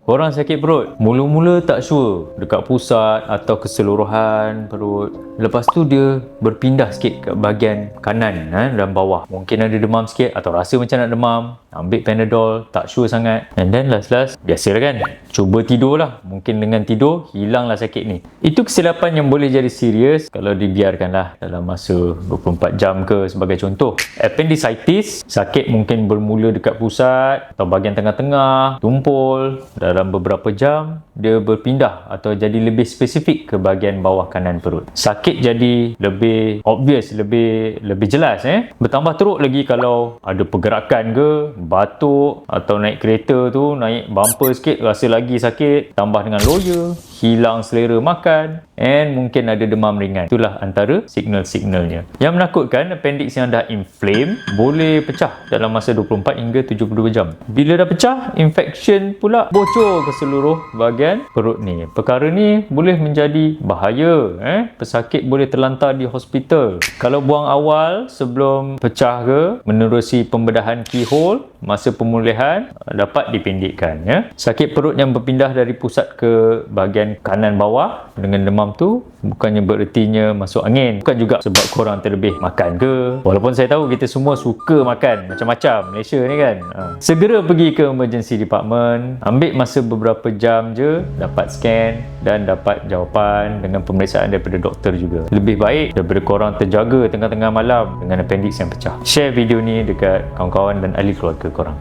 Korang sakit perut, mula-mula tak sure dekat pusat atau keseluruhan perut. Lepas tu dia berpindah sikit ke bahagian kanan dan bawah. Mungkin ada demam sikit atau rasa macam nak demam. Ambil Panadol, tak sure sangat. And then last biasalah kan, cuba tidur lah. Mungkin dengan tidur, hilanglah sakit ni. Itu kesilapan yang boleh jadi serius kalau dibiarkanlah dalam masa 24 jam ke sebagai contoh. Appendicitis, sakit mungkin bermula dekat pusat atau bahagian tengah-tengah, tumpul. Dalam beberapa jam, dia berpindah atau jadi lebih spesifik ke bahagian bawah kanan perut. Sakit jadi lebih obvious, lebih jelas. Bertambah teruk lagi kalau ada pergerakan ke, batuk atau naik kereta tu, naik bumper sikit, rasa lagi sakit, tambah dengan loya, hilang selera makan, and mungkin ada demam ringan. Itulah antara signal-signalnya. Yang menakutkan, appendix yang dah inflame boleh pecah dalam masa 24 hingga 72 jam. Bila dah pecah, infection pula bocor ke seluruh bahagian perut ni. Perkara ni boleh menjadi bahaya. Pesakit boleh terlantar di hospital. Kalau buang awal sebelum pecah ke, menerusi pembedahan keyhole, masa pemulihan dapat dipendekkan. Sakit perut yang berpindah dari pusat ke bahagian kanan bawah dengan demam tu bukannya berertinya masuk angin. Bukan juga sebab korang terlebih makan ke. Walaupun saya tahu kita semua suka makan macam-macam Malaysia ni kan. Segera pergi ke emergency department. Ambil masa beberapa jam je, dapat scan dan dapat jawapan dengan pemeriksaan daripada doktor juga. Lebih baik daripada korang terjaga tengah-tengah malam dengan appendix yang pecah. Share video ni dekat kawan-kawan dan ahli keluarga korang.